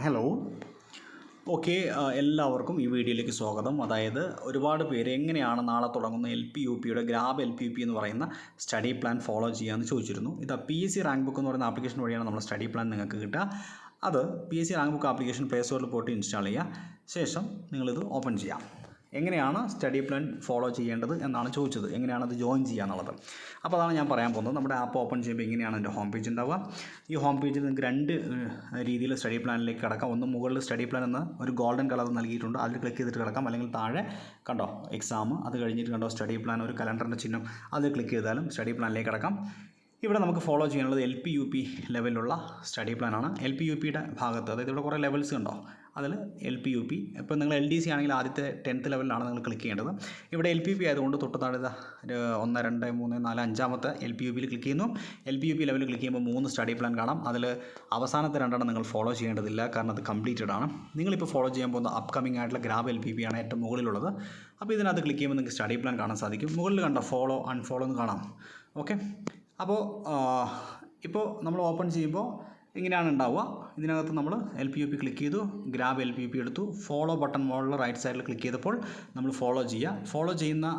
Hello. Okay, എല്ലാവർക്കും ഈ വീഡിയോയിലേക്ക് സ്വാഗതം. അതായത് ഒരുപാട് പേര് എങ്ങനെയാണ് നാളെ തുടങ്ങുന്ന LP-UPയുടെ ഗ്രാബ് LP-UP എന്ന് പറയുന്ന സ്റ്റഡി പ്ലാൻ ഫോളോ ചെയ്യാമെന്ന് ചോദിച്ചിരുന്നു. ഇത് PSC റാങ്ക് ബുക്ക് എന്ന് പറയുന്ന ആപ്ലിക്കേഷൻ വഴിയാണ് നമ്മൾ സ്റ്റഡി പ്ലാൻ നിങ്ങൾക്ക് കിട്ടുക. അത് PSC rank book application play സ്റ്റോറിൽ പോയിട്ട് ഇൻസ്റ്റാൾ ചെയ്യുക. ശേഷം നിങ്ങളിത് ഓപ്പൺ ചെയ്യാം. എങ്ങനെയാണ് സ്റ്റഡി പ്ലാൻ ഫോളോ ചെയ്യേണ്ടത് എന്നാണ് ചോദിച്ചത്, എങ്ങനെയാണ് അത് ജോയിൻ ചെയ്യുക എന്നുള്ളത്. അപ്പോൾ അതാണ് ഞാൻ പറയാൻ പോകുന്നത്. നമ്മുടെ ആപ്പ് ഓപ്പൺ ചെയ്യുമ്പോൾ ഇങ്ങനെയാണ് എൻ്റെ ഹോം പേജ് ഉണ്ടാവുക. ഈ ഹോം പേജിൽ നിങ്ങൾക്ക് രണ്ട് രീതിയിൽ സ്റ്റഡി പ്ലാനിലേക്ക് കിടക്കാം. ഒന്ന് മുകളിൽ സ്റ്റഡി പ്ലാൻ എന്ന് ഒരു ഗോൾഡൻ കളർ നൽകിയിട്ടുണ്ട്, അതിൽ ക്ലിക്ക് ചെയ്തിട്ട് കിടക്കാം. അല്ലെങ്കിൽ താഴെ കണ്ടോ എക്സാം, അത് കഴിഞ്ഞിട്ട് കണ്ടോ സ്റ്റഡി പ്ലാൻ, ഒരു കലണ്ടറിൻ്റെ ചിഹ്നം, അതിൽ ക്ലിക്ക് ചെയ്താലും സ്റ്റഡി പ്ലാനിലേക്ക് കിടക്കാം. ഇവിടെ നമുക്ക് ഫോളോ ചെയ്യാനുള്ളത് LP-UP ലെവലിലുള്ള സ്റ്റഡി പ്ലാനാണ്. LP-UPയുടെ ഭാഗത്ത്, അതായത് ഇവിടെ കുറേ ലെവൽസ് ഉണ്ടോ, അതിൽ LP-UP. ഇപ്പോൾ നിങ്ങൾ LDC ആണെങ്കിൽ ആദ്യത്തെ 10th ലെവലിലാണ് നിങ്ങൾ ക്ലിക്ക് ചെയ്യേണ്ടത്. ഇവിടെ LP-UP ആയതുകൊണ്ട് തൊട്ട് താഴെ 1, 2, 3, 4, 5ാമത്തെ LP-UPയിൽ ക്ലിക്ക് ചെയ്യുന്നു. LP-UP ലെവലിൽ ക്ലിക്ക് ചെയ്യുമ്പോൾ 3 സ്റ്റഡി പ്ലാൻ കാണാം. അതിൽ അവസാനത്തെ 2 നിങ്ങൾ ഫോളോ ചെയ്യേണ്ടതില്ല, കാരണം അത് കംപ്ലീറ്റഡ് ആണ്. നിങ്ങളിപ്പോൾ ഫോളോ ചെയ്യാൻ പോകുന്ന അപ്കമിംഗ് ആയിട്ടുള്ള ഗ്രാബ് LP-UP ആണ് ഏറ്റവും മുകളിലുള്ളത്. അപ്പോൾ ഇതിനകത്ത് ക്ലിക്ക് ചെയ്യുമ്പോൾ നിങ്ങൾക്ക് സ്റ്റഡി പ്ലാൻ കാണാൻ സാധിക്കും. മുകളിൽ കണ്ട ഫോളോ അൺഫോളോ എന്ന് കാണാം. ഓക്കെ, അപ്പോൾ ഇപ്പോൾ നമ്മൾ ഓപ്പൺ ചെയ്യുമ്പോൾ ഇങ്ങനെയാണ് ഉണ്ടാവുക. ഇതിനകത്ത് നമ്മൾ LP-UP ക്ലിക്ക് ചെയ്തു, ഗ്രാബ് LP-UP എടുത്തു, ഫോളോ ബട്ടൺ മുകളിൽ റൈറ്റ് സൈഡിൽ ക്ലിക്ക് ചെയ്തപ്പോൾ നമ്മൾ ഫോളോ ചെയ്യുക. ഫോളോ ചെയ്യുന്ന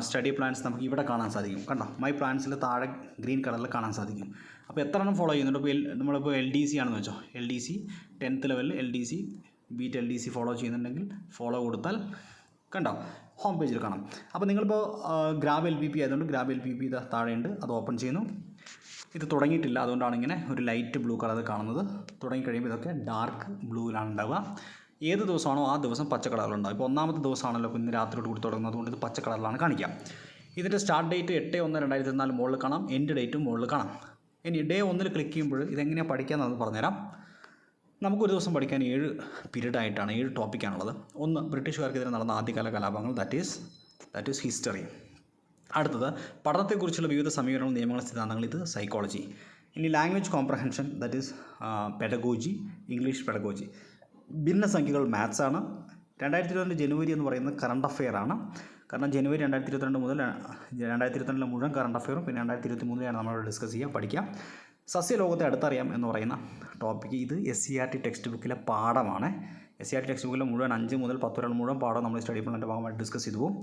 സ്റ്റഡി പ്ലാൻസ് നമുക്ക് ഇവിടെ കാണാൻ സാധിക്കും. കണ്ടോ, മൈ പ്ലാൻസിൽ താഴെ ഗ്രീൻ കളറിൽ കാണാൻ സാധിക്കും. അപ്പോൾ എത്ര എണ്ണം ഫോളോ ചെയ്യുന്നുണ്ട്? ഇപ്പോൾ നമ്മളിപ്പോൾ LDC ആണെന്ന് വെച്ചോ, LDC 10th ലെവലിൽ LDC ബീറ്റ് LDC ഫോളോ ചെയ്യുന്നുണ്ടെങ്കിൽ ഫോളോ കൊടുത്താൽ കണ്ടോ ഹോം പേജിൽ കാണാം. അപ്പോൾ നിങ്ങളിപ്പോൾ ഗ്രാബ് LP-UP ആയതുകൊണ്ട് ഗ്രാബ് LP-UP ഇത് താഴെയുണ്ട്, അത് ഓപ്പൺ ചെയ്യുന്നു. ഇത് തുടങ്ങിയിട്ടില്ല, അതുകൊണ്ടാണ് ഇങ്ങനെ ഒരു ലൈറ്റ് ബ്ലൂ കളർ കാണുന്നത്. തുടങ്ങിക്കഴിയുമ്പോൾ ഇതൊക്കെ ഡാർക്ക് ബ്ലൂവിലാണ് ഉണ്ടാവുക. ഏത് ദിവസമാണോ ആ ദിവസം പച്ച കളറിലുണ്ടാവും. ഇപ്പോൾ 1ാമത്തെ ദിവസമാണല്ലോ, ഇന്ന് രാത്രിയോട് കൂടി തുടങ്ങുന്നത്, അതുകൊണ്ട് ഇത് പച്ച കളറിലാണ് കാണിക്കുക. ഇതിൻ്റെ സ്റ്റാർട്ട് ഡേറ്റ് 8/1/2024 മുകളിൽ കാണാം, എൻഡ് ഡേറ്റും മുകളിൽ കാണാം. ഇനി ഡേ 1ൽ ക്ലിക്ക് ചെയ്യുമ്പോൾ ഇതെങ്ങനെയാണ് പഠിക്കാമെന്നത് പറഞ്ഞുതരാം. നമുക്കൊരു ദിവസം പഠിക്കാൻ 7 പീരീഡായിട്ടാണ്, 7 ടോപ്പിക്കാണുള്ളത്. ഒന്ന്, ബ്രിട്ടീഷുകാർക്കെതിരെ നടന്ന ആദ്യകാല കലാപങ്ങൾ, ദാറ്റ് ഈസ് ഹിസ്റ്ററി. അടുത്തത്, പഠനത്തെക്കുറിച്ചുള്ള വിവിധ സമീപനങ്ങൾ, നിയമങ്ങൾ, സിദ്ധാന്തങ്ങൾ, ഇത് സൈക്കോളജി. ഇനി language comprehension, that is pedagogy, English pedagogy. ഭിന്നസംഖ്യകൾ, മാത്സ് ആണ്. 2022 ജനുവരി എന്ന് പറയുന്നത് കറണ്ട് അഫെയർ ആണ്. കാരണം ജനുവരി 2022 മുതൽ 2022 മുഴുവൻ കറണ്ട് അഫെയറും പിന്നെ 2023 നമ്മൾ ഡിസ്കസ് ചെയ്യുക, പഠിക്കാം. സസ്യലോകത്തെ അടുത്തറിയാം എന്ന് പറയുന്ന ടോപ്പിക്ക്, ഇത് SCERT ടെക്സ്റ്റ് ബുക്കിലെ പാഠമാണ്. SCERT ടെക്സ്റ്റ് ബുക്കിലെ മുഴുവൻ 5 മുതൽ 10 വരെയുള്ള മുഴുവൻ പാഠം നമ്മൾ സ്റ്റഡി പ്ലാനിൻ്റെ ഭാഗമായിട്ട് ഡിസ്കസ് ചെയ്തു പോകും.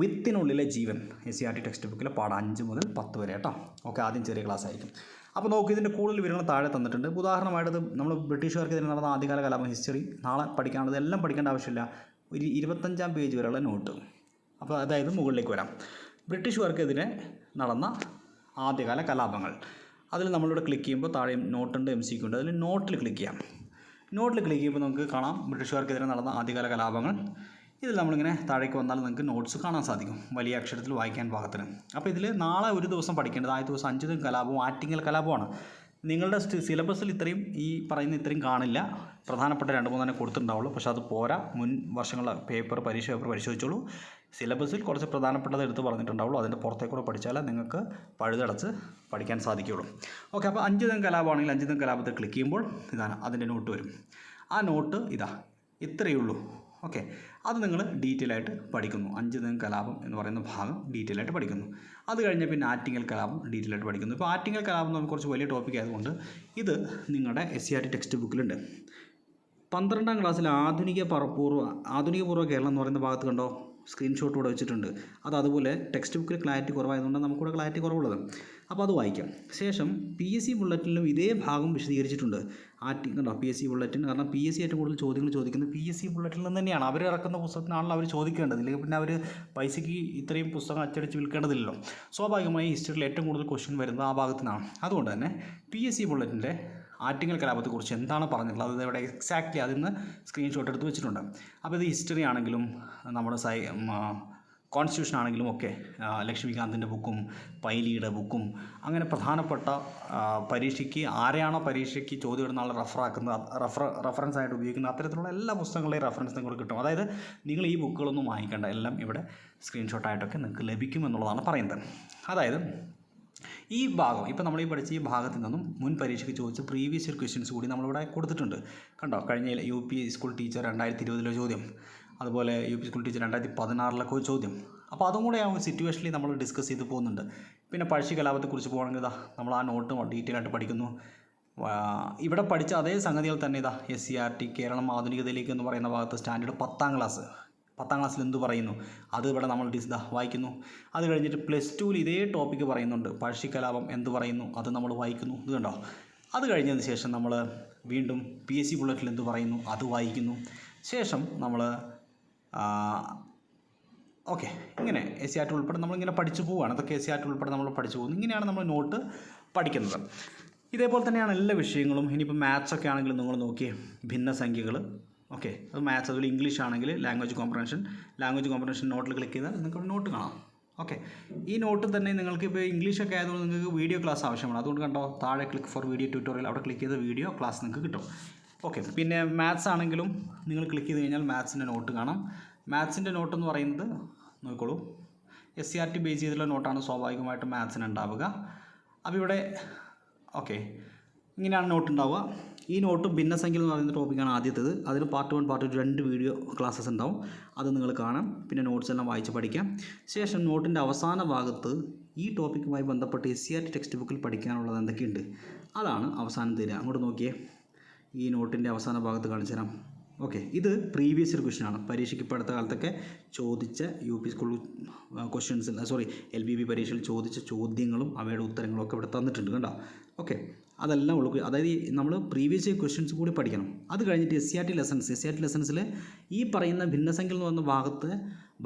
വിത്തിനുള്ളിലെ ജീവൻ, SCERT ടെക്സ്റ്റ് ബുക്കിലെ പാഠം 5 മുതൽ 10 വരെ കേട്ടോ. ഓക്കെ, ആദ്യം ചെറിയ ക്ലാസ് ആയിരിക്കും. അപ്പോൾ നോക്ക്, ഇതിൻ്റെ കൂടുതൽ വിവരങ്ങൾ താഴെ തന്നിട്ടുണ്ട്. ഉദാഹരണമായിട്ട് നമ്മൾ ബ്രിട്ടീഷുകാർക്കെതിരെ നടന്ന ആദ്യകാല കലാപം, ഹിസ്റ്ററി നാളെ പഠിക്കാനുള്ളത്, എല്ലാം പഠിക്കേണ്ട ആവശ്യമില്ല. ഒരു 25ാം പേജ് വരെയുള്ള നോട്ട്. അപ്പോൾ അതായത് മുകളിലേക്ക് വരാം. ബ്രിട്ടീഷുകാർക്കെതിരെ നടന്ന ആദ്യകാല കലാപങ്ങൾ, അതിൽ നമ്മളിവിടെ ക്ലിക്ക് ചെയ്യുമ്പോൾ താഴെ നോട്ടുണ്ട്, MCQ ഉണ്ട്. അതിൽ നോട്ടിൽ ക്ലിക്ക് ചെയ്യാം. നോട്ടിൽ ക്ലിക്ക് ചെയ്യുമ്പോൾ നമുക്ക് കാണാം ബ്രിട്ടീഷുകാർക്കെതിരെ നടന്ന ആദ്യകാല കലാപങ്ങൾ. ഇതിൽ നമ്മളിങ്ങനെ താഴേക്ക് വന്നാൽ നിങ്ങൾക്ക് നോട്ട്സ് കാണാൻ സാധിക്കും, വലിയ അക്ഷരത്തിൽ വായിക്കാൻ പാകത്തിന്. അപ്പോൾ ഇതിൽ നാളെ ഒരു ദിവസം പഠിക്കേണ്ടത്, ആദ്യ ദിവസം 5 കലാപവും ആറ്റിങ്ങൽ കലാപമാണ്. നിങ്ങളുടെ സിലബസിൽ ഇത്രയും ഈ പറയുന്ന ഇത്രയും കാണില്ല, പ്രധാനപ്പെട്ട 2-3 കൊടുത്തിട്ടുണ്ടാവുള്ളൂ. പക്ഷേ അത് പോരാ. മുൻ വർഷങ്ങളുടെ പരീക്ഷ പേപ്പർ പരിശോധിച്ചോളൂ. സിലബസിൽ കുറച്ച് പ്രധാനപ്പെട്ടത് എടുത്ത് പറഞ്ഞിട്ടുണ്ടാവുള്ളൂ. അതിൻ്റെ പുറത്തേക്കൂടെ പഠിച്ചാലേ നിങ്ങൾക്ക് പഴുതടച്ച് പഠിക്കാൻ സാധിക്കുകയുള്ളൂ. ഓക്കെ, അപ്പോൾ 5 കലാപമാണെങ്കിൽ 5 കലാപത്തിൽ ക്ലിക്ക് ചെയ്യുമ്പോൾ ഇതാണ് അതിൻ്റെ നോട്ട് വരും. ആ നോട്ട് ഇത്രയേ ഉള്ളൂ. ഓക്കെ, അത് നിങ്ങൾ ഡീറ്റെയിൽ ആയിട്ട് പഠിക്കുന്നു. 5 കലാപം എന്ന് പറയുന്ന ഭാഗം ഡീറ്റെയിൽ ആയിട്ട് പഠിക്കുന്നു. അത് കഴിഞ്ഞ് പിന്നെ ആറ്റിങ്ങൽ കലാപം ഡീറ്റെയിൽ ആയിട്ട് പഠിക്കുന്നു. ഇപ്പോൾ ആറ്റിങ്ങൽ കലാപം എന്ന് കുറച്ച് വലിയ ടോപ്പിക് ആയതുകൊണ്ട് ഇത് നിങ്ങളുടെ SCERT ടെക്സ്റ്റ് ബുക്കിലുണ്ട്. 12ാം ക്ലാസ്സിൽ ആധുനിക പൂർവ്വ കേരളം എന്ന് പറയുന്ന ഭാഗത്ത് കണ്ടോ സ്ക്രീൻഷോട്ട് ഇവിടെ വെച്ചിട്ടുണ്ട്. അതുപോലെ ടെക്സ്റ്റ് ബുക്കിൽ ക്ലാരിറ്റി കുറവായതുകൊണ്ട് നമുക്കിവിടെ ക്ലാരിറ്റി കുറവുള്ളത്. അപ്പോൾ അത് വായിക്കാം. ശേഷം PSC ബുള്ളറ്റിനിലും ഇതേ ഭാഗം വിശദീകരിച്ചിട്ടുണ്ട്. കണ്ടോ PSC ബുള്ളറ്റിൻ, കാരണം PSC ഏറ്റവും കൂടുതൽ ചോദ്യങ്ങൾ ചോദിക്കുന്നത് PSC ബുള്ളറ്റിനിൽ നിന്ന് തന്നെയാണ്. അവർ ഇറക്കുന്ന പുസ്തകത്തിനാണല്ലോ അവർ ചോദിക്കേണ്ടത്. ഇല്ലെങ്കിൽ പിന്നെ അവർ പൈസയ്ക്ക് ഇത്രയും പുസ്തകം അച്ചടിച്ച് വിൽക്കേണ്ടതില്ലല്ലോ. സ്വാഭാവികമായി ഹിസ്റ്ററിയിൽ ഏറ്റവും കൂടുതൽ ക്വസ്റ്റ്യൻ വരുന്നത് ആ ഭാഗത്തിനാണ്. അതുകൊണ്ട് തന്നെ PSC ബുള്ളറ്റിൻ്റെ ആറ്റിങ്ങൽ കലാപത്തെക്കുറിച്ച് എന്താണ് പറഞ്ഞിട്ടുള്ളത് അത് ഇവിടെ എക്സാക്റ്റ്ലി അതിൽ നിന്ന് സ്ക്രീൻഷോട്ട് എടുത്ത് വെച്ചിട്ടുണ്ട്. അപ്പോൾ ഇത് ഹിസ്റ്ററി ആണെങ്കിലും നമ്മുടെ കോൺസ്റ്റിറ്റ്യൂഷൻ ആണെങ്കിലും ഒക്കെ ലക്ഷ്മികാന്തിൻ്റെ ബുക്കും പൈലിയുടെ ബുക്കും അങ്ങനെ പ്രധാനപ്പെട്ട പരീക്ഷയ്ക്ക് ആരെയാണോ പരീക്ഷയ്ക്ക് ചോദ്യം ഇടുന്ന ആളെ റഫറൻസ് ആയിട്ട് ഉപയോഗിക്കുന്ന അത്തരത്തിലുള്ള എല്ലാ പുസ്തകങ്ങളുടെയും റഫറൻസ് നിങ്ങൾക്ക് കിട്ടും. അതായത് നിങ്ങൾ ഈ ബുക്കുകളൊന്നും വാങ്ങിക്കേണ്ട, എല്ലാം ഇവിടെ സ്ക്രീൻഷോട്ടായിട്ടൊക്കെ നിങ്ങൾക്ക് ലഭിക്കുമെന്നുള്ളതാണ് പറയുന്നത്. അതായത് ഈ ഭാഗം ഇപ്പോൾ നമ്മൾ ഈ പഠിച്ച ഈ ഭാഗത്തിൽ നിന്നും മുൻ പരീക്ഷയ്ക്ക് ചോദിച്ച പ്രീവിയസ് ഇയർ ക്വസ്റ്റ്യൻസ് കൂടി നമ്മളിവിടെ കൊടുത്തിട്ടുണ്ട്. കണ്ടോ, കഴിഞ്ഞ UP സ്കൂൾ ടീച്ചർ 2020 ചോദ്യം, അതുപോലെ UP സ്കൂൾ ടീച്ചർ 2016 ചോദ്യം. അപ്പോൾ അതും കൂടെ ആ ഒരു സിറ്റുവേഷനിൽ നമ്മൾ ഡിസ്കസ് ചെയ്ത് പോകുന്നുണ്ട്. പിന്നെ പഴശ്ശി കലാപത്തെക്കുറിച്ച് പോകണമെങ്കിൽ നമ്മൾ ആ നോട്ട് ഡീറ്റെയിൽ ആയിട്ട് പഠിക്കുന്നു. ഇവിടെ പഠിച്ച അതേ സംഗതികൾ തന്നെ ഇതാ SCERT കേരളം ആധുനികതയിലേക്ക് എന്ന് പറയുന്ന ഭാഗത്ത് സ്റ്റാൻഡേർഡ് 10ാം ക്ലാസ്സിൽ എന്ത് പറയുന്നു അത് ഇവിടെ നമ്മൾ വായിക്കുന്നു. അത് കഴിഞ്ഞിട്ട് +2 ഇതേ ടോപ്പിക്ക് പറയുന്നുണ്ട്. പഴശ്ശിക്കലാപം എന്ത് പറയുന്നു അത് നമ്മൾ വായിക്കുന്നു. ഇത് കണ്ടോ. അത് കഴിഞ്ഞതിന് ശേഷം നമ്മൾ വീണ്ടും PSC ബുള്ളറ്റിൽ എന്ത് പറയുന്നു അത് വായിക്കുന്നു. ശേഷം നമ്മൾ ഓക്കെ ഇങ്ങനെ SCERT ഉൾപ്പെടെ നമ്മളിങ്ങനെ പഠിച്ചു പോവുകയാണ്. അതൊക്കെ SCERT ഉൾപ്പെടെ നമ്മൾ പഠിച്ചു പോകുന്നു. ഇങ്ങനെയാണ് നമ്മൾ നോട്ട് പഠിക്കുന്നത്. ഇതേപോലെ തന്നെയാണ് എല്ലാ വിഷയങ്ങളും. ഇനിയിപ്പോൾ മാത്സൊക്കെ ആണെങ്കിൽ നിങ്ങൾ നോക്കിയേ, ഭിന്നസംഖ്യകൾ ഓക്കെ, അത് മാത്സ്. അതുപോലെ ഇംഗ്ലീഷ് ആണെങ്കിൽ ലാംഗ്വേജ് കോംപ്രഹൻഷൻ നോട്ടിൽ ക്ലിക്ക് ചെയ്താൽ നിങ്ങൾക്ക് നോട്ട് കാണാം. ഓക്കെ, ഈ നോട്ട് തന്നെ നിങ്ങൾക്ക് ഇപ്പോൾ ഇംഗ്ലീഷൊക്കെ ആയതുകൊണ്ട് നിങ്ങൾക്ക് വീഡിയോ ക്ലാസ് ആവശ്യമാണ്. അതുകൊണ്ട് കണ്ടോ താഴെ ക്ലിക്ക് ഫോർ വീഡിയോ ട്യൂട്ടോറിയൽ, അവിടെ ക്ലിക്ക് ചെയ്ത വീഡിയോ ക്ലാസ് നിങ്ങൾക്ക് കിട്ടും. ഓക്കെ, പിന്നെ മാത്സ് ആണെങ്കിലും നിങ്ങൾ ക്ലിക്ക് ചെയ്ത് കഴിഞ്ഞാൽ മാത്സിൻ്റെ നോട്ട് കാണാം. മാത്സിൻ്റെ നോട്ട് എന്ന് പറയുന്നത് നോക്കിക്കോളൂ, SCERT ബേസ് ചെയ്തുള്ള നോട്ടാണ് സ്വാഭാവികമായിട്ടും മാത്സിന് ഉണ്ടാവുക. അപ്പോൾ ഇവിടെ ഓക്കെ ഇങ്ങനെയാണ് നോട്ട് ഉണ്ടാവുക. ഈ നോട്ടും ഭിന്നസംഖ്യ എന്ന് പറയുന്ന ടോപ്പിക്കാണ് ആദ്യത്തേത്. അതിന് പാർട്ട് 1 പാർട്ട് 2 2 വീഡിയോ ക്ലാസ്സസ് ഉണ്ടാവും. അത് നിങ്ങൾ കാണാം. പിന്നെ നോട്ട്സ് എല്ലാം വായിച്ച് പഠിക്കാം. ശേഷം നോട്ടിൻ്റെ അവസാന ഭാഗത്ത് ഈ ടോപ്പിക്കുമായി ബന്ധപ്പെട്ട് SCERT ടെക്സ്റ്റ് ബുക്കിൽ പഠിക്കാനുള്ളത് എന്തൊക്കെയുണ്ട് അതാണ് അവസാനം തരിക. അങ്ങോട്ട് നോക്കിയേ, ഈ നോട്ടിൻ്റെ അവസാന ഭാഗത്ത് കാണിച്ചു തരാം. ഓക്കെ, ഇത് പ്രീവിയസ് ഇയർ ക്വസ്റ്റ്യനാണ്. പരീക്ഷയ്ക്ക് ഇപ്പോൾ അടുത്ത കാലത്തൊക്കെ ചോദിച്ച UP സ്കൂൾ ക്വസ്റ്റ്യൻസിൽ LPP പരീക്ഷയിൽ ചോദിച്ച ചോദ്യങ്ങളും അവയുടെ ഉത്തരങ്ങളും ഒക്കെ ഇവിടെ തന്നിട്ടുണ്ട് കണ്ടോ. ഓക്കെ, അതെല്ലാം അതായത് നമ്മൾ പ്രീവിയസ് ഇയർ ക്വസ്റ്റ്യൻസ് കൂടി പഠിക്കണം. അത് കഴിഞ്ഞിട്ട് SCERT ലെസൺസിൽ ഈ പറയുന്ന ഭിന്നസംഖ്യ എന്ന് പറയുന്ന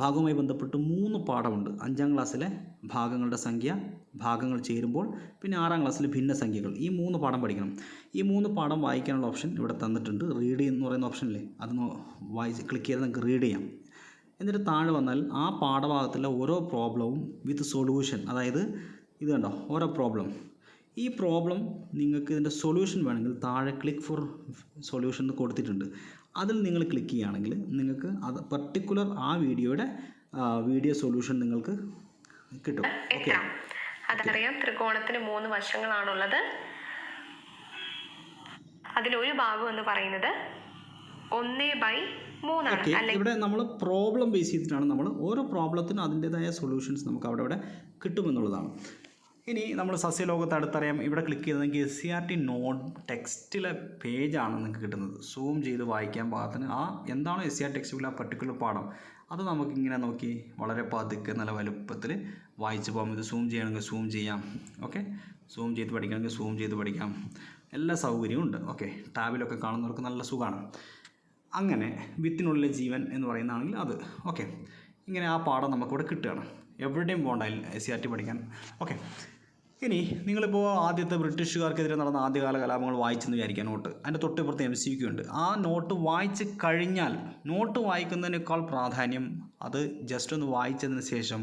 ഭാഗവുമായി ബന്ധപ്പെട്ട് 3 പാഠമുണ്ട്. 5ാം ക്ലാസ്സിലെ ഭാഗങ്ങളുടെ സംഖ്യ, ഭാഗങ്ങൾ ചേരുമ്പോൾ, പിന്നെ 6ാം ക്ലാസ്സിൽ ഭിന്നസംഖ്യകൾ. ഈ 3 പാഠം പഠിക്കണം. ഈ 3 പാഠം വായിക്കാനുള്ള ഓപ്ഷൻ ഇവിടെ തന്നിട്ടുണ്ട്. റീഡ് എന്ന് പറയുന്ന ഓപ്ഷനില്ലേ, അതൊന്ന് ക്ലിക്ക് ചെയ്താൽ നിങ്ങൾക്ക് റീഡ് ചെയ്യാം. എന്നിട്ട് താഴെ വന്നാൽ ആ പാഠഭാഗത്തിലെ ഓരോ പ്രോബ്ലവും വിത്ത് സൊല്യൂഷൻ, അതായത് ഇത് കണ്ടോ ഓരോ പ്രോബ്ലം. ഈ പ്രോബ്ലം നിങ്ങൾക്ക് ഇതിൻ്റെ സൊല്യൂഷൻ വേണമെങ്കിൽ താഴെ ക്ലിക്ക് ഫോർ സൊല്യൂഷൻ എന്ന് കൊടുത്തിട്ടുണ്ട്. അതിൽ നിങ്ങൾ ക്ലിക്ക് ചെയ്യുകയാണെങ്കിൽ നിങ്ങൾക്ക് അത് പർട്ടിക്കുലർ ആ വീഡിയോ സൊല്യൂഷൻ നിങ്ങൾക്ക് കിട്ടും. ഓക്കെ, അതറിയാം. ത്രികോണത്തിന് 3 വശങ്ങളാണുള്ളത്. അതിലൊരു ഭാഗം എന്ന് പറയുന്നത് 1/3 ആണ്. ഇവിടെ നമ്മൾ പ്രോബ്ലം ബേസ് ചെയ്തിട്ടാണ് നമ്മൾ ഓരോ പ്രോബ്ലത്തിനും അതിൻ്റെതായ സൊല്യൂഷൻസ് നമുക്ക് അവിടെ കിട്ടുമെന്നുള്ളതാണ്. ഇനി നമ്മൾ സസ്യലോകത്ത് അടുത്തറിയാം. ഇവിടെ ക്ലിക്ക് ചെയ്തെങ്കിൽ SCERT നോട്ട് ടെക്സ്റ്റിലെ പേജാണ് നിങ്ങൾക്ക് കിട്ടുന്നത്. സൂം ചെയ്ത് വായിക്കാൻ പാകത്തിന് എന്താണോ SCERT ടെക്സ്റ്റിൽ ആ പർട്ടിക്കുലർ പാഠം അത് നമുക്കിങ്ങനെ നോക്കി വളരെ പതുക്കെ നല്ല വലുപ്പത്തിൽ വായിച്ച് പോകാം. ഇത് സൂം ചെയ്യണമെങ്കിൽ സൂം ചെയ്യാം. ഓക്കെ, സൂം ചെയ്ത് പഠിക്കണമെങ്കിൽ സൂം ചെയ്ത് പഠിക്കാം. എല്ലാ സൗകര്യവും ഉണ്ട്. ഓക്കെ, ടാബിലൊക്കെ കാണുന്നവർക്ക് നല്ല സുഖമാണ്. അങ്ങനെ വിത്തിനുള്ളിലെ ജീവൻ എന്ന് പറയുന്നതാണെങ്കിൽ അത് ഓക്കെ, ഇങ്ങനെ ആ പാഠം നമുക്കിവിടെ കിട്ടുകയാണ്. എവിടെയും പോകണ്ടായി SCERT പഠിക്കാൻ. ഓക്കെ, ഇനി നിങ്ങളിപ്പോൾ ആദ്യത്തെ ബ്രിട്ടീഷുകാർക്കെതിരെ നടന്ന ആദ്യകാല കലാപങ്ങൾ വായിച്ചെന്ന് വിചാരിക്കുക. നോട്ട് അതിൻ്റെ തൊട്ടിപ്പുറത്ത് MCQ ഉണ്ട്. ആ നോട്ട് വായിച്ച് കഴിഞ്ഞാൽ നോട്ട് വായിക്കുന്നതിനേക്കാൾ പ്രാധാന്യം അത് ജസ്റ്റ് ഒന്ന് വായിച്ചതിന് ശേഷം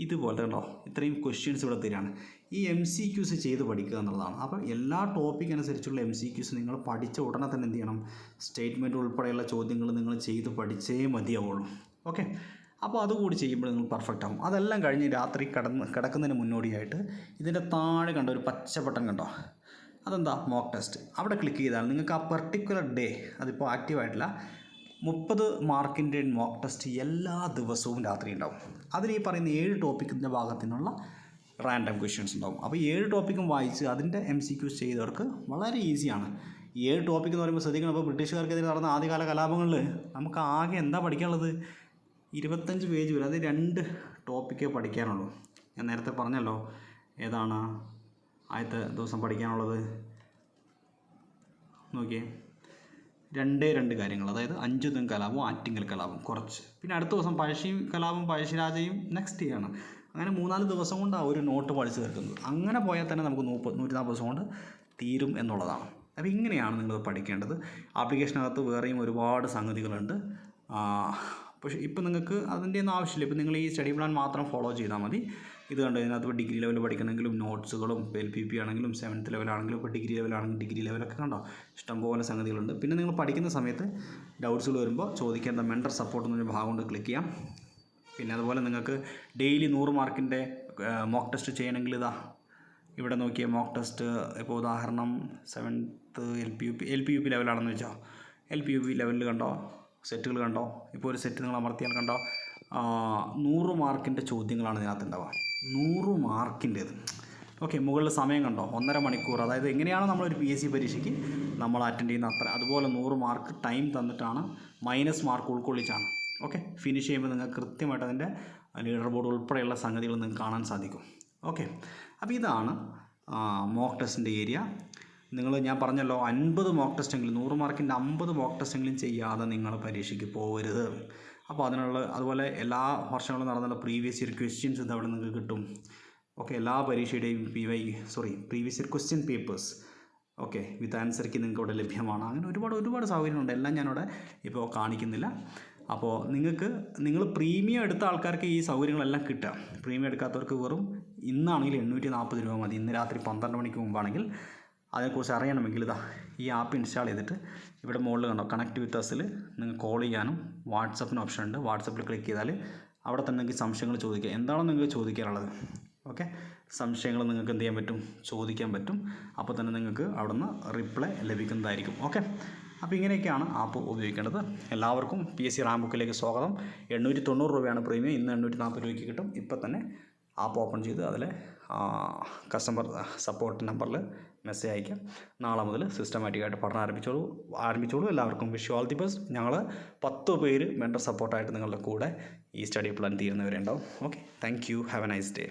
ഇതുപോലെ ഉണ്ടോ ഇത്രയും ക്വസ്റ്റ്യൻസ് ഇവിടെ തരികയാണ്. ഈ MCQs ചെയ്ത് പഠിക്കുക എന്നുള്ളതാണ്. അപ്പോൾ എല്ലാ ടോപ്പിക് അനുസരിച്ചുള്ള MCQs നിങ്ങൾ പഠിച്ച ഉടനെ തന്നെ എന്ത് ചെയ്യണം, സ്റ്റേറ്റ്മെൻറ്റ് ഉൾപ്പെടെയുള്ള ചോദ്യങ്ങൾ നിങ്ങൾ ചെയ്ത് പഠിച്ചേ മതിയാവുള്ളൂ. ഓക്കെ, അപ്പോൾ അതുകൂടി ചെയ്യുമ്പോൾ നിങ്ങൾ പെർഫെക്റ്റ് ആകും. അതെല്ലാം കഴിഞ്ഞ് രാത്രി കിടക്കുന്നതിന് മുന്നോടിയായിട്ട് ഇതിൻ്റെ താഴെ കണ്ട ഒരു പച്ച ബട്ടൺ കണ്ടോ, അതെന്താ മോക്ക് ടെസ്റ്റ്. അവിടെ ക്ലിക്ക് ചെയ്താൽ നിങ്ങൾക്ക് ആ പെർട്ടിക്കുലർ ഡേ, അതിപ്പോൾ ആക്റ്റീവായിട്ടില്ല, 30 മാർക്കിൻ്റെ മോക്ക് ടെസ്റ്റ് എല്ലാ ദിവസവും രാത്രി ഉണ്ടാവും. അതിൽ ഈ പറയുന്ന 7 ടോപ്പിക്കിൻ്റെ ഭാഗത്തു നിന്നുള്ള റാൻഡം ക്വസ്റ്റ്യൻസ് ഉണ്ടാവും. അപ്പോൾ 7 ടോപ്പിക്കും വായിച്ച് അതിൻ്റെ MCQs ചെയ്തവർക്ക് വളരെ ഈസിയാണ്. 7 ടോപ്പിക് എന്ന് പറയുമ്പോൾ ശ്രദ്ധിക്കണം. അപ്പോൾ ബ്രിട്ടീഷുകാർക്കെതിരെ നടന്ന ആദ്യകാല കലാപങ്ങളിൽ നമുക്ക് ആകെ എന്താ പഠിക്കാനുള്ളത്, 25 പേജ് വരും. അത് 2 ടോപ്പിക്കേ പഠിക്കാനുള്ളൂ. ഞാൻ നേരത്തെ പറഞ്ഞല്ലോ ഏതാണ് ആദ്യത്തെ ദിവസം പഠിക്കാനുള്ളത്. നോക്കിയേ, 2 കാര്യങ്ങൾ, അതായത് 5 കലാപവും ആറ്റിങ്ങൽ കലാപവും കുറച്ച്, പിന്നെ അടുത്ത ദിവസം പഴശ്ശി കലാപവും പഴശ്ശിരാജയും നെക്സ്റ്റ് ചെയ്യണം. അങ്ങനെ 3-4 ദിവസം കൊണ്ട് ഒരു നോട്ട് പഠിച്ച് തീർക്കുന്നത്. അങ്ങനെ പോയാൽ തന്നെ നമുക്ക് 140 ദിവസം കൊണ്ട് തീരും എന്നുള്ളതാണ്. അപ്പോൾ ഇങ്ങനെയാണ് നിങ്ങൾ പഠിക്കേണ്ടത്. ആപ്ലിക്കേഷനകത്ത് വേറെയും ഒരുപാട് സംഗതികളുണ്ട്. പക്ഷേ ഇപ്പോൾ നിങ്ങൾക്ക് അതിൻ്റെ ഒന്നും ആവശ്യമില്ല. ഇപ്പോൾ നിങ്ങൾ ഈ സ്റ്റഡി പ്ലാൻ മാത്രം ഫോളോ ചെയ്താൽ മതി. ഇത് കണ്ടോ, ഇതിനകത്ത് ഇപ്പോൾ ഡിഗ്രി ലെവൽ പഠിക്കണമെങ്കിലും നോട്ട്സുകളും LPP ആണെങ്കിലും 7th ലെവലാണെങ്കിലും ഇപ്പോൾ ഡിഗ്രി ലെവലാണെങ്കിൽ ഡിഗ്രി ലെവലൊക്കെ കണ്ടോ ഇഷ്ടംപോലെ സംഗതികളുണ്ട്. പിന്നെ നിങ്ങൾ പഠിക്കുന്ന സമയത്ത് ഡൗട്ട്സുകൾ വരുമ്പോൾ ചോദിക്കേണ്ട മെൻറ്റർ സപ്പോർട്ട് എന്നൊരു ഭാഗം കൊണ്ട് ക്ലിക്ക് ചെയ്യാം. പിന്നെ അതുപോലെ നിങ്ങൾക്ക് ഡെയിലി 100 മാർക്കിൻ്റെ മോക്ക് ടെസ്റ്റ് ചെയ്യണമെങ്കിൽ ഇവിടെ നോക്കിയ മോക്ക് ടെസ്റ്റ്. ഇപ്പോൾ ഉദാഹരണം 7th LPUP ലെവലാണെന്ന് വെച്ചോ, LPUP ലെവലിൽ കണ്ടോ സെറ്റുകൾ കണ്ടോ. ഇപ്പോൾ ഒരു സെറ്റ് നിങ്ങൾ അമർത്തിയാൽ കണ്ടോ 100 മാർക്കിൻ്റെ ചോദ്യങ്ങളാണ് ഇതിനകത്ത് ഉണ്ടാവുക. 100 മാർക്കിൻ്റേത് ഓക്കെ, മുകളിൽ സമയം കണ്ടോ, 1.5 മണിക്കൂർ. അതായത് എങ്ങനെയാണോ നമ്മളൊരു PSC പരീക്ഷയ്ക്ക് നമ്മൾ അറ്റൻഡ് ചെയ്യുന്ന അത്ര, അതുപോലെ 100 മാർക്ക് ടൈം തന്നിട്ടാണ്, മൈനസ് മാർക്ക് ഉൾക്കൊള്ളിച്ചാണ്. ഓക്കെ, ഫിനിഷ് ചെയ്യുമ്പോൾ നിങ്ങൾക്ക് കൃത്യമായിട്ട് അതിൻ്റെ ലീഡർ ബോർഡ് ഉൾപ്പെടെയുള്ള സംഗതികൾ നിങ്ങൾക്ക് കാണാൻ സാധിക്കും. ഓക്കെ, അപ്പോൾ ഇതാണ് മോക്ക് ടെസ്റ്റിൻ്റെ ഏരിയ. ഞാൻ പറഞ്ഞല്ലോ 50 മോക്ക് ടെസ്റ്റെങ്കിലും, 100 മാർക്കിൻ്റെ 50 മോക്ക് ടെസ്റ്റെങ്കിലും ചെയ്യാതെ നിങ്ങൾ പരീക്ഷയ്ക്ക് പോകരുത്. അപ്പോൾ അതുപോലെ എല്ലാ വർഷങ്ങളും നടന്നുള്ള പ്രീവിയസ് ഇയർ ക്വസ്റ്റ്യൻസ് ഇത് അവിടെ നിങ്ങൾക്ക് കിട്ടും. ഓക്കെ, എല്ലാ പരീക്ഷയുടെയും previous year question papers okay with answer key നിങ്ങൾക്ക് ഇവിടെ ലഭ്യമാണ്. അങ്ങനെ ഒരുപാട് സൗകര്യങ്ങളുണ്ട്. എല്ലാം ഞാനിവിടെ ഇപ്പോൾ കാണിക്കുന്നില്ല. അപ്പോൾ നിങ്ങൾ പ്രീമിയം എടുത്ത ആൾക്കാർക്ക് ഈ സൗകര്യങ്ങളെല്ലാം കിട്ടുക. പ്രീമിയം എടുക്കാത്തവർക്ക് വെറും ഇന്നാണെങ്കിൽ 840 രൂപ മതി. ഇന്ന് രാത്രി 12 മണിക്ക് മുമ്പാണെങ്കിൽ. അതിനെക്കുറിച്ച് അറിയണമെങ്കിൽ ഈ ആപ്പ് ഇൻസ്റ്റാൾ ചെയ്തിട്ട് ഇവിടെ മുകളിൽ കണ്ടോ കണക്ട് വിത്ത് അസിൽ നിങ്ങൾക്ക് കോൾ ചെയ്യാനും വാട്സപ്പിന് ഓപ്ഷൻ ഉണ്ട്. വാട്സപ്പിൽ ക്ലിക്ക് ചെയ്താൽ അവിടെ തന്നെ നിങ്ങൾക്ക് സംശയങ്ങൾ ചോദിക്കുക. എന്താണോ നിങ്ങൾക്ക് ചോദിക്കാനുള്ളത്, ഓക്കെ, സംശയങ്ങൾ നിങ്ങൾക്ക് എന്ത് ചെയ്യാൻ പറ്റും, ചോദിക്കാൻ പറ്റും. അപ്പോൾ തന്നെ നിങ്ങൾക്ക് അവിടെ നിന്ന് റിപ്ലൈ ലഭിക്കുന്നതായിരിക്കും. ഓക്കെ, അപ്പോൾ ഇങ്ങനെയൊക്കെയാണ് ആപ്പ് ഉപയോഗിക്കേണ്ടത്. എല്ലാവർക്കും PSC റാങ്ക് ബുക്കിലേക്ക് സ്വാഗതം. 890 രൂപയാണ് പ്രീമിയം. ഇന്ന് 840 രൂപയ്ക്ക് കിട്ടും. ഇപ്പോൾ തന്നെ ആപ്പ് ഓപ്പൺ ചെയ്ത് അതിൽ കസ്റ്റമർ സപ്പോർട്ട് നമ്പറിൽ മെസ്സേജ് അയക്കാം. നാളെ മുതൽ സിസ്റ്റമാറ്റിക്കായിട്ട് പഠനം ആരംഭിച്ചോളൂ. എല്ലാവർക്കും wish you all the best. ഞങ്ങൾ 10 പേര് മെൻറ്റർ സപ്പോർട്ടായിട്ട് നിങ്ങളുടെ കൂടെ ഈ സ്റ്റഡി പ്ലാൻ തീരുന്നവരെ ഉണ്ടാവും. Okay, thank you. Have A nice day.